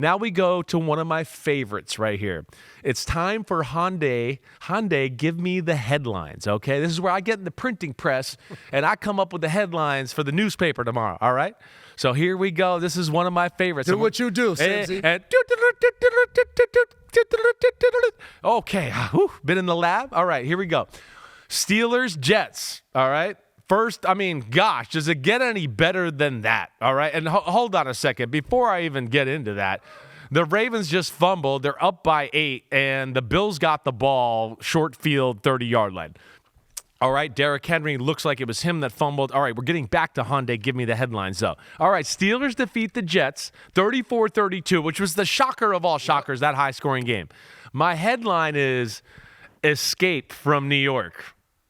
Now we go to one of my favorites right here. It's time for Hyundai. Hyundai, give me the headlines, okay? This is where I get in the printing press, and I come up with the headlines for the newspaper tomorrow, all right? So here we go. This is one of my favorites. Do what you do, Simms. Okay, been in the lab? All right, here we go. Steelers, Jets, all right? First, I mean, gosh, does it get any better than that? All right, and hold on a second. Before I even get into that, the Ravens just fumbled. They're up by 8, and the Bills got the ball short field, 30-yard line. All right, Derrick Henry looks like it was him that fumbled. All right, we're getting back to Hyundai. Give me the headlines, though. All right, Steelers defeat the Jets 34-32, which was the shocker of all shockers, that high-scoring game. My headline is Escape from New York.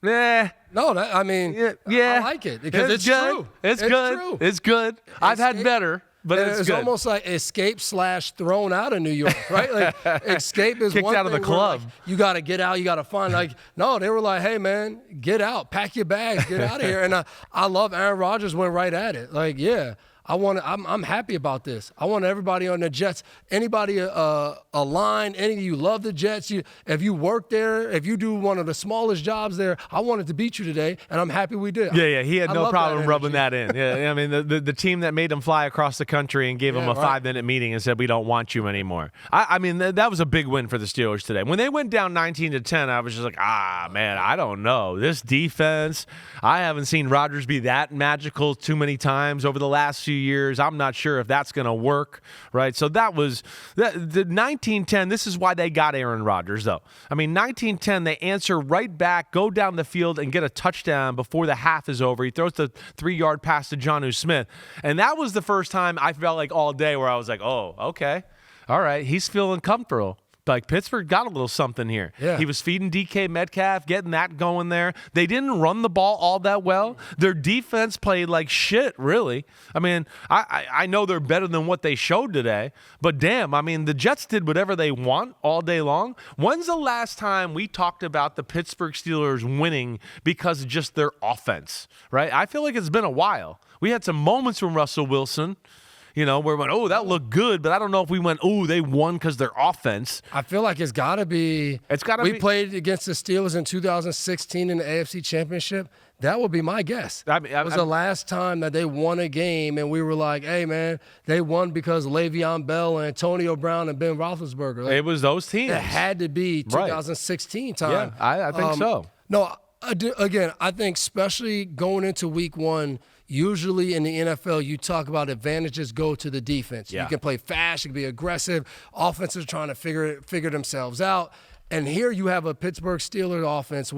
No, I like it because it's true. It's good. True. It's good. I've had better, but it's good. Almost like escape / thrown out of New York, right? Like escape is kicked one out of the thing club. Like, you got to get out. You got to find no. They were like, hey man, get out, pack your bags, get out of here. And I love Aaron Rodgers went right at it. Like yeah. I'm happy about this. I want everybody on the Jets, anybody aligned, any of you love the Jets. If you work there, if you do one of the smallest jobs there, I wanted to beat you today, and I'm happy we did. Yeah, he had no problem rubbing that in. Yeah, I mean, the team that made him fly across the country and gave him a 5-minute meeting and said, we don't want you anymore. I mean, that was a big win for the Steelers today. When they went down 19-10, I was just like, man, I don't know. This defense, I haven't seen Rodgers be that magical too many times over the last few years. I'm not sure if that's going to work, right? So that was the 19-10. This is why they got Aaron Rodgers, though. I mean, 19-10, they answer right back, go down the field, and get a touchdown before the half is over. He throws the 3-yard pass to Jonnu Smith. And that was the first time I felt like all day where I was like, oh, okay. All right, he's feeling comfortable. Like Pittsburgh got a little something here. Yeah. He was feeding DK Metcalf, getting that going there. They didn't run the ball all that well. Their defense played like shit, really. I mean, I know they're better than what they showed today, but damn, I mean, the Jets did whatever they want all day long. When's the last time we talked about the Pittsburgh Steelers winning because of just their offense, right? I feel like it's been a while. We had some moments from Russell Wilson, where we went, oh, that looked good, but I don't know if we went, oh, they won because their offense. I feel like it's got to be. We played against the Steelers in 2016 in the AFC Championship. That would be my guess. It was the last time that they won a game, and we were like, hey, man, they won because Le'Veon Bell and Antonio Brown and Ben Roethlisberger. Like, it was those teams. It had to be 2016 time. Yeah, I think so. No, again, I think especially going into week 1, usually in the NFL, you talk about advantages go to the defense. Yeah. You can play fast, you can be aggressive. Offenses are trying to figure themselves out. And here you have a Pittsburgh Steelers offense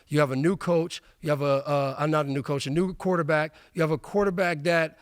you have a new coach, you have a new quarterback. You have a quarterback that,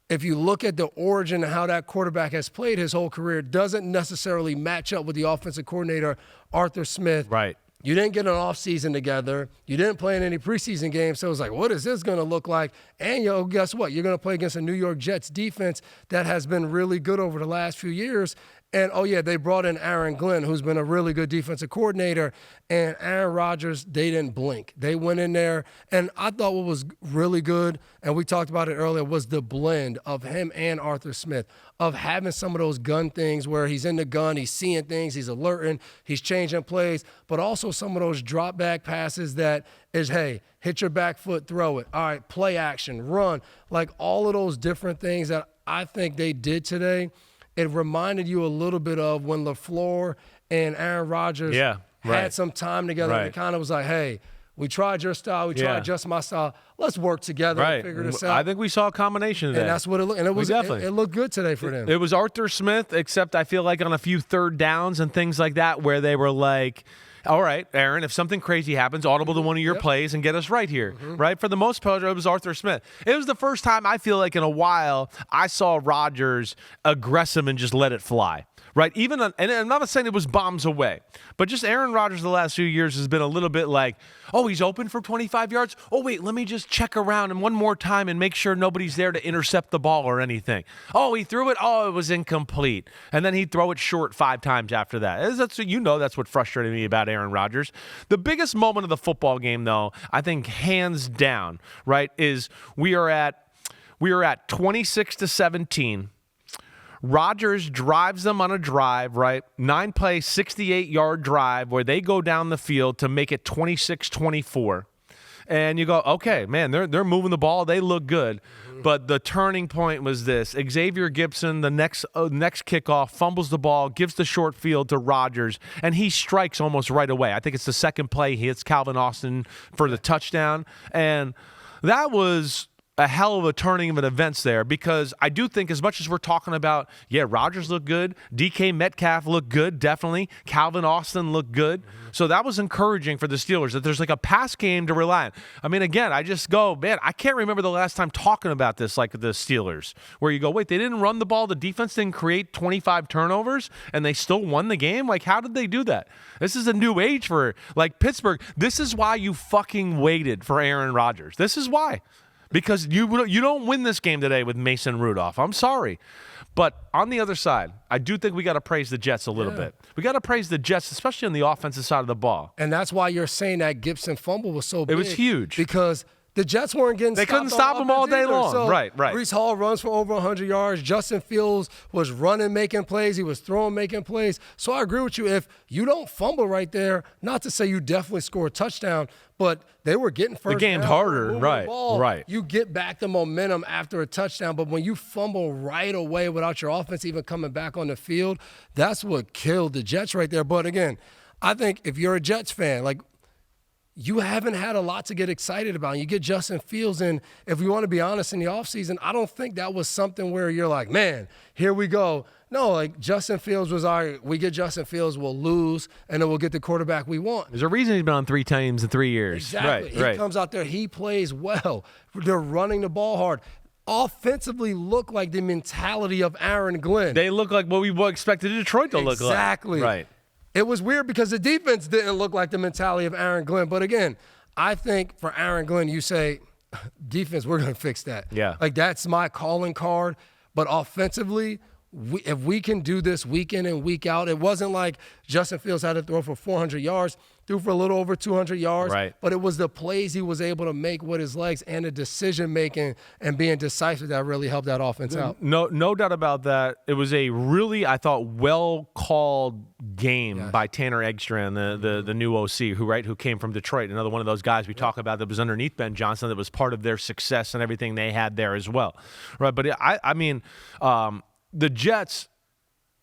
if you look at the origin of how that quarterback has played his whole career, doesn't necessarily match up with the offensive coordinator, Arthur Smith. Right. You didn't get an offseason together. You didn't play in any preseason games. So it was like, what is this going to look like? And, guess what? You're going to play against a New York Jets defense that has been really good over the last few years. And, they brought in Aaron Glenn, who's been a really good defensive coordinator. And Aaron Rodgers, they didn't blink. They went in there. And I thought what was really good, and we talked about it earlier, was the blend of him and Arthur Smith, of having some of those gun things where he's in the gun, he's seeing things, he's alerting, he's changing plays, but also some of those drop back passes that is, hey, hit your back foot, throw it. All right, play action, run. Like all of those different things that I think they did today. It reminded you a little bit of when LaFleur and Aaron Rodgers had some time together. Right. And it kind of was like, hey, we tried your style, we tried just my style. Let's work together and figure this out. I think we saw a combination of that. And that's what it looked. And it looked good today for them. It was Arthur Smith, except I feel like on a few third downs and things like that where they were like, all right, Aaron, if something crazy happens, audible to one of your plays and get us right here, right? For the most part, it was Arthur Smith. It was the first time I feel like in a while I saw Rodgers aggressive and just let it fly. Right, and I'm not saying it was bombs away, but just Aaron Rodgers the last few years has been a little bit like, oh, he's open for 25 yards. Oh, wait, let me just check around and one more time and make sure nobody's there to intercept the ball or anything. Oh, he threw it. Oh, it was incomplete. And then he'd throw it short 5 times after that. That's what frustrated me about Aaron Rodgers. The biggest moment of the football game, though, I think hands down, right, is we are at 26-17. Rodgers drives them on a drive, right? 9-play, 68-yard drive where they go down the field to make it 26-24. And you go, okay, man, they're moving the ball. They look good. But the turning point was this. Xavier Gipson, the next kickoff, fumbles the ball, gives the short field to Rodgers, and he strikes almost right away. I think it's the second play. He hits Calvin Austin for the touchdown. And that was a hell of a turning of an events there, because I do think, as much as we're talking about, Rodgers looked good, DK Metcalf looked good, definitely, Calvin Austin looked good. So that was encouraging for the Steelers, that there's like a pass game to rely on. I mean, again, I just go, man, I can't remember the last time talking about this like the Steelers, where you go, wait, they didn't run the ball, the defense didn't create 25 turnovers, and they still won the game? Like, how did they do that? This is a new age for, like, Pittsburgh. This is why you fucking waited for Aaron Rodgers. This is why. Because you don't win this game today with Mason Rudolph. I'm sorry. But on the other side, I do think we got to praise the Jets a little bit. We got to praise the Jets, especially on the offensive side of the ball. And that's why you're saying that Gibson fumble was so big. It was huge. Because the Jets weren't getting stopped. They couldn't stop him all day long. So right. Breece Hall runs for over 100 yards. Justin Fields was running, making plays. He was throwing, making plays. So I agree with you. If you don't fumble right there, not to say you definitely score a touchdown, but they were getting first the game's down, harder. Ball, Right. You get back the momentum after a touchdown. But when you fumble right away without your offense even coming back on the field, that's what killed the Jets right there. But again, I think if you're a Jets fan, like, you haven't had a lot to get excited about. You get Justin Fields, and if we want to be honest, in the offseason, I don't think that was something where you're like, man, here we go. No, like, Justin Fields was we get Justin Fields, we'll lose, and then we'll get the quarterback we want. There's a reason he's been on 3 teams in 3 years. Exactly. Right. He comes out there, he plays well. They're running the ball hard. Offensively look like the mentality of Aaron Glenn. They look like what we expected Detroit to look like. Exactly. Right. It was weird because the defense didn't look like the mentality of Aaron Glenn. But again, I think for Aaron Glenn, you say, defense, we're going to fix that. Yeah. Like, that's my calling card. But offensively, if we can do this week in and week out, it wasn't like Justin Fields had to throw for 400 yards, threw for a little over 200 yards. Right. But it was the plays he was able to make with his legs and the decision-making and being decisive that really helped that offense out. No doubt about that. It was a really, I thought, well-called game by Tanner Eggstrand, the new OC, who came from Detroit. Another one of those guys we talk about that was underneath Ben Johnson, that was part of their success and everything they had there as well. Right. But I mean, the Jets,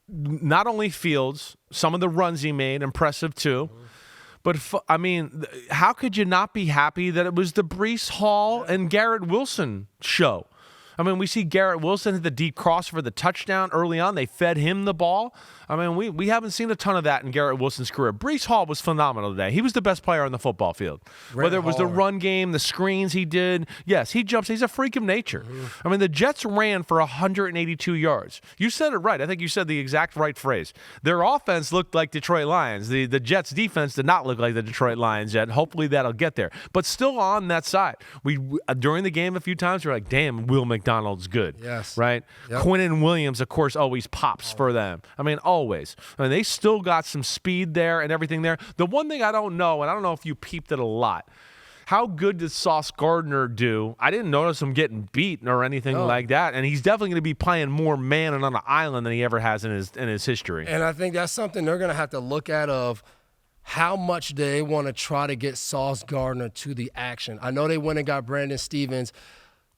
not only Fields, some of the runs he made, impressive too. But, I mean, how could you not be happy that it was the Breece Hall and Garrett Wilson show? I mean, we see Garrett Wilson hit the deep cross for the touchdown early on. They fed him the ball. I mean, we haven't seen a ton of that in Garrett Wilson's career. Breece Hall was phenomenal today. He was the best player on the football field. Whether it was the run game, the screens he did. Yes, he jumps. He's a freak of nature. I mean, the Jets ran for 182 yards. You said it right. I think you said the exact right phrase. Their offense looked like Detroit Lions. The Jets' defense did not look like the Detroit Lions yet. Hopefully that'll get there. But still on that side. We during the game a few times, we were like, damn, Will McDonald's good. Yes. Right? Yep. Quinnen Williams, of course, always pops for them. I mean, always. I mean, they still got some speed there and everything there. The one thing I don't know, and I don't know if you peeped it a lot, how good did Sauce Gardner do? I didn't notice him getting beat or anything like that, and he's definitely going to be playing more man and on the island than he ever has in his history. And I think that's something they're going to have to look at of how much they want to try to get Sauce Gardner to the action. I know they went and got Brandon Stevens.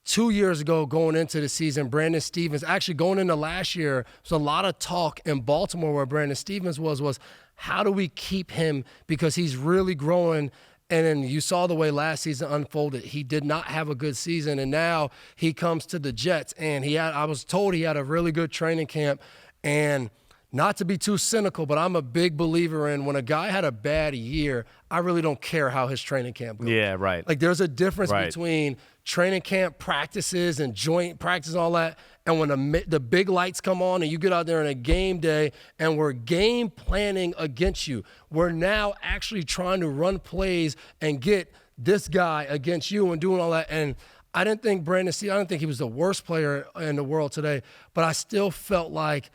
2 years ago, going into the season, Brandon Stevens, actually going into last year, there's a lot of talk in Baltimore where Brandon Stevens was how do we keep him, because he's really growing. And then you saw the way last season unfolded. He did not have a good season, and now he comes to the Jets, and I was told he had a really good training camp. And not to be too cynical, but I'm a big believer in when a guy had a bad year, I really don't care how his training camp goes. Yeah, right. Like, there's a difference between training camp practices and joint practice and all that, and when the big lights come on and you get out there on a game day and we're game planning against you. We're now actually trying to run plays and get this guy against you and doing all that. And I didn't think Brandon Stevens, I didn't think he was the worst player in the world today, but I still felt like,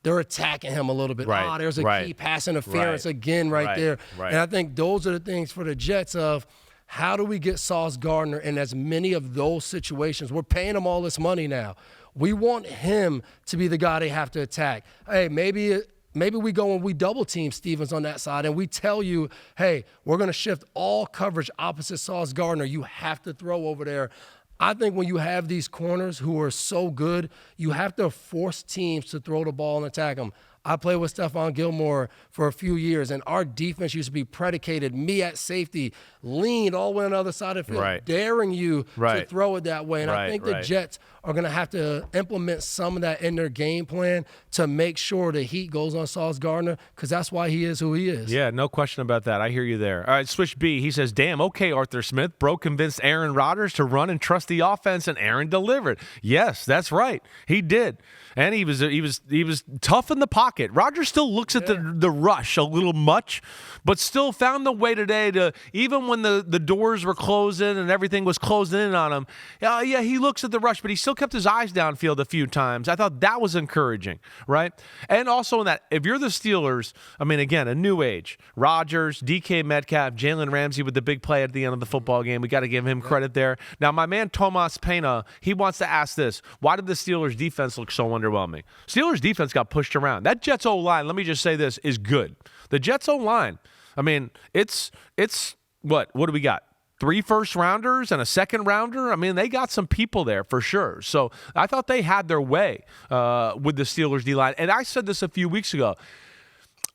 they're attacking him a little bit. Right. There's a key pass interference again right there. Right. And I think those are the things for the Jets of how do we get Sauce Gardner in as many of those situations? We're paying him all this money now. We want him to be the guy they have to attack. Hey, maybe we go and we double team Stevens on that side and we tell you, hey, we're going to shift all coverage opposite Sauce Gardner. You have to throw over there. I think when you have these corners who are so good, you have to force teams to throw the ball and attack them. I played with Stephon Gilmore for a few years, and our defense used to be predicated, me at safety, leaned all the way on the other side of the field, daring you to throw it that way. And I think the Jets are going to have to implement some of that in their game plan to make sure the heat goes on Sauce Gardner, because that's why he is who he is. Yeah, no question about that. I hear you there. All right, Switch B, he says, damn, okay, Arthur Smith. Bro convinced Aaron Rodgers to run and trust the offense, and Aaron delivered. Yes, that's right. He did. And he was tough in the pocket. Rodgers still looks at the rush a little much, but still found the way today to, even when the doors were closing and everything was closing in on him, yeah, he looks at the rush, but he still kept his eyes downfield a few times. I thought that was encouraging, right? And also in that, if you're the Steelers, I mean, again, a new age. Rodgers, DK Metcalf, Jalen Ramsey with the big play at the end of the football game. We got to give him credit there. Now, my man Tomas Pena, he wants to ask this. Why did the Steelers defense look so underwhelming? Steelers defense got pushed around. That Jets O-line, let me just say this, is good. The Jets O-line, I mean, it's what do we got? 3 first-rounders and a second-rounder? I mean, they got some people there for sure. So I thought they had their way with the Steelers D-line. And I said this a few weeks ago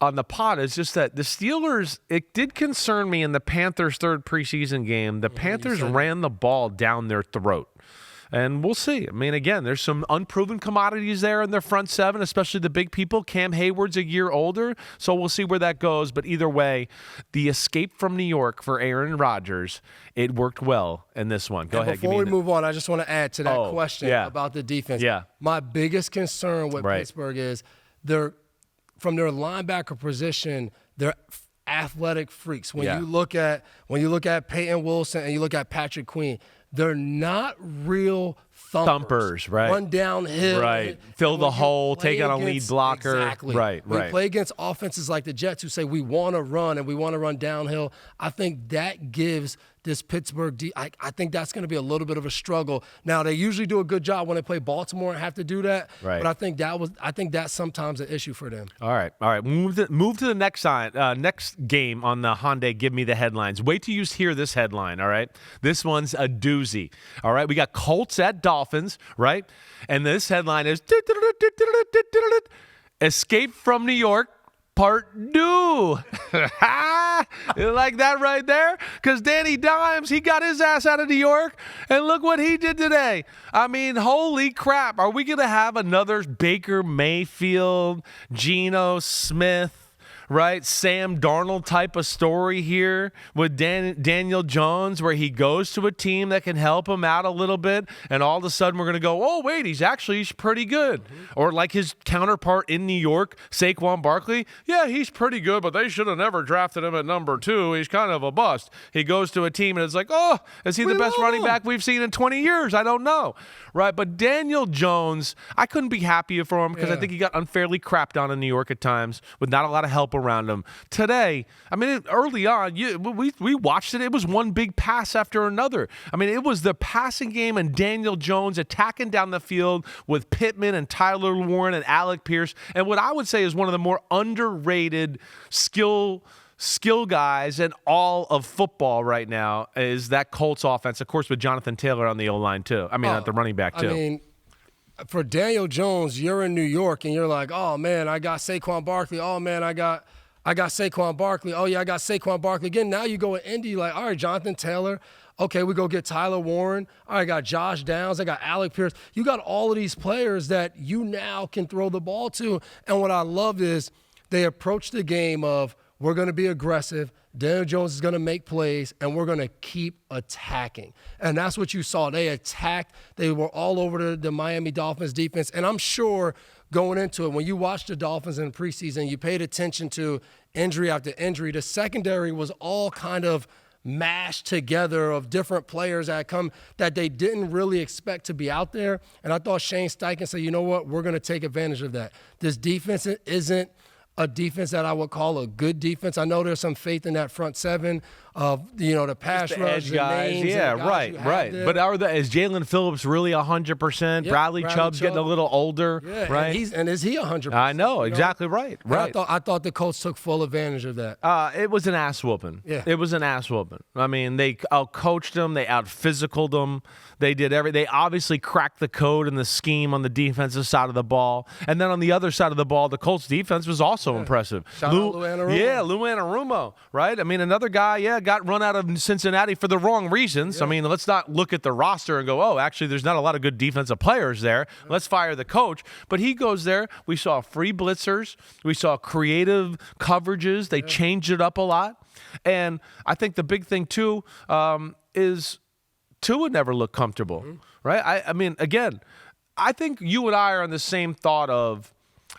on the pod. It's just that the Steelers, it did concern me in the Panthers' third preseason game. The Panthers ran the ball down their throat. And we'll see. I mean, again, there's some unproven commodities there in their front seven, especially the big people. Cam Hayward's a year older, so we'll see where that goes. But either way, the escape from New York for Aaron Rodgers, it worked well in this one. Go ahead. Before we move on, I just want to add to that question about the defense. Yeah. My biggest concern with Pittsburgh is from their linebacker position, they're athletic freaks. When you look at Peyton Wilson and you look at Patrick Queen, they're not real thumpers, right? Run downhill, right? Fill the hole, take on a lead blocker, exactly. Right. We play against offenses like the Jets who say we want to run and we want to run downhill. I think that gives this Pittsburgh I think that's going to be a little bit of a struggle. Now they usually do a good job when they play Baltimore and have to do that, but I think that's sometimes an issue for them. All right. Move to the next next game on the Hyundai. Give me the headlines. Wait till you hear this headline. All right, this one's a doozy. All right, we got Colts at Dolphins, right? And this headline is Escape from New York. Part 2. You like that right there? Because Danny Dimes, he got his ass out of New York, and look what he did today. I mean, holy crap. Are we going to have another Baker Mayfield, Geno Smith, right, Sam Darnold type of story here with Daniel Jones, where he goes to a team that can help him out a little bit, and all of a sudden we're going to go, oh, wait, he's pretty good. Or like his counterpart in New York, Saquon Barkley, yeah, he's pretty good, but they should have never drafted him at number 2. He's kind of a bust. He goes to a team, and it's like, oh, is he the best running back we've seen in 20 years? I don't know, right? But Daniel Jones, I couldn't be happier for him because I think he got unfairly crapped on in New York at times with not a lot of help around him. Today, I mean, early on, we watched it. It was one big pass after another. I mean, it was the passing game and Daniel Jones attacking down the field with Pittman and Tyler Warren and Alec Pierce. And what I would say is one of the more underrated skill guys in all of football right now is that Colts offense, of course, with Jonathan Taylor on the O-line too. I mean, at the running back too. I mean, for Daniel Jones, you're in New York and you're like, oh man, I got Saquon Barkley. Oh man, I got Saquon Barkley. Oh yeah, I got Saquon Barkley again. Now you go in Indy, like, all right, Jonathan Taylor. Okay, we go get Tyler Warren. All right, I got Josh Downs. I got Alec Pierce. You got all of these players that you now can throw the ball to. And what I love is they approach the game of, we're going to be aggressive. Daniel Jones is going to make plays, and we're going to keep attacking. And that's what you saw. They attacked. They were all over the Miami Dolphins defense. And I'm sure going into it, when you watched the Dolphins in the preseason, you paid attention to injury after injury. The secondary was all kind of mashed together of different players that they didn't really expect to be out there. And I thought Shane Steichen said, you know what, we're going to take advantage of that. This defense isn't a defense that I would call a good defense. I know there's some faith in that front seven of, the pass the rush, edge the guys. names, Yeah, and the guys you have right. there. But is Jalen Phillips really 100%? Yeah, Bradley Chubb's getting a little older, yeah, right? And is he 100%? I know, exactly right. Right. I thought the Colts took full advantage of that. It was an ass whooping. Yeah. It was an ass whooping. I mean, they out-coached them. They out-physicaled them. They did They obviously cracked the code and the scheme on the defensive side of the ball. And then on the other side of the ball, the Colts defense was also impressive. Shout out Lou Anarumo. Yeah, Lou Anarumo, right? I mean, another guy, got run out of Cincinnati for the wrong reasons. I mean, let's not look at the roster and go, oh, actually, there's not a lot of good defensive players there. Let's fire the coach. But he goes there. We saw free blitzers. We saw creative coverages. They changed it up a lot. And I think the big thing, too, is Tua never looked comfortable, right? I mean, again, I think you and I are on the same thought of,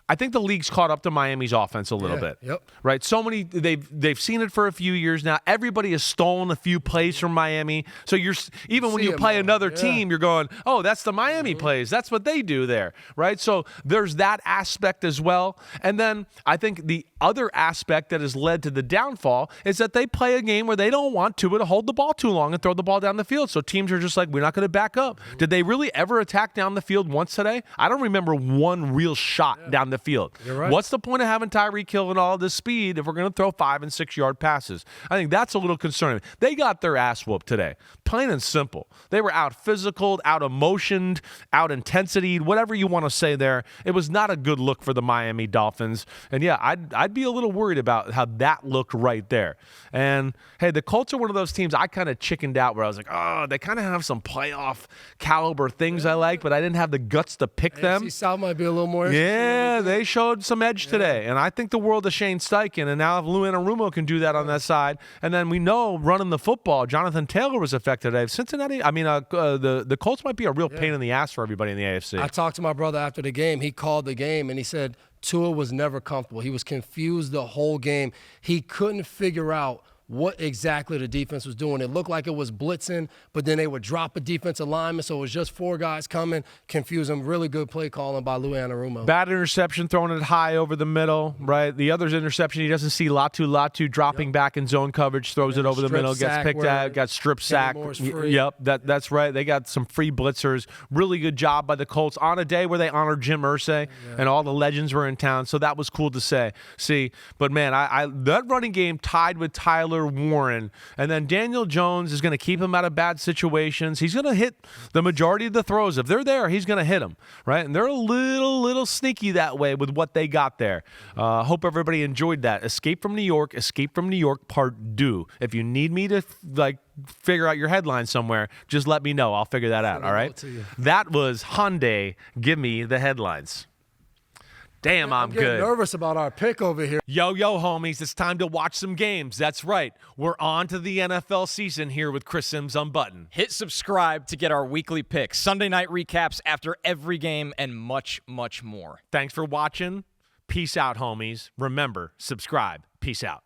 I think the league's caught up to Miami's offense a little bit. Yep. Right? So many they've seen it for a few years now. Everybody has stolen a few plays from Miami. So even when you play another team, you're going, "Oh, that's the Miami plays. That's what they do there." Right? So there's that aspect as well. And then I think the other aspect that has led to the downfall is that they play a game where they don't want Tua to hold the ball too long and throw the ball down the field. So teams are just like, "We're not going to back up." Did they really ever attack down the field once today? I don't remember one real shot down the field. You're right. What's the point of having Tyreek Hill and all this speed if we're going to throw 5- and 6-yard passes? I think that's a little concerning. They got their ass whooped today, plain and simple. They were out physicaled, out emotioned, out intensity, whatever you want to say there. It was not a good look for the Miami Dolphins. And yeah, I'd be a little worried about how that looked right there. And hey, the Colts are one of those teams I kind of chickened out where I was like, oh, they kind of have some playoff caliber things I like, but I didn't have the guts to pick them. AFC South might be a little more. Yeah, they showed some edge today, and I think the world of Shane Steichen, and now if Lou Anarumo can do that on that side, and then we know running the football, Jonathan Taylor was affected today. Cincinnati, the Colts might be a real pain in the ass for everybody in the AFC. I talked to my brother after the game. He called the game, and he said Tua was never comfortable. He was confused the whole game. He couldn't figure out what exactly the defense was doing. It looked like it was blitzing, but then they would drop a defensive lineman, so it was just 4 guys coming, confuse them. Really good play calling by Lou Anarumo. Bad interception, throwing it high over the middle, right? The other's interception, he doesn't see Latu dropping back in zone coverage, throws it over the middle, gets picked out, got strip sacked. Yep, that's right. They got some free blitzers. Really good job by the Colts on a day where they honored Jim Irsay and all the legends were in town, so that was cool to see. But man, that running game tied with Tyler Warren, and then Daniel Jones is going to keep him out of bad situations. He's going to hit the majority of the throws. If they're there, he's going to hit them, right? And they're a little sneaky that way with what they got there. Hope everybody enjoyed that. Escape from New York Part 2. If you need me to figure out your headline somewhere, just let me know. I'll figure that out, all right? That was Hyundai. Give me the headlines. Damn, I'm good. Getting nervous about our pick over here. Yo, homies, it's time to watch some games. That's right. We're on to the NFL season here with Chris Simms Unbuttoned. Hit subscribe to get our weekly picks, Sunday night recaps after every game, and much, much more. Thanks for watching. Peace out, homies. Remember, subscribe. Peace out.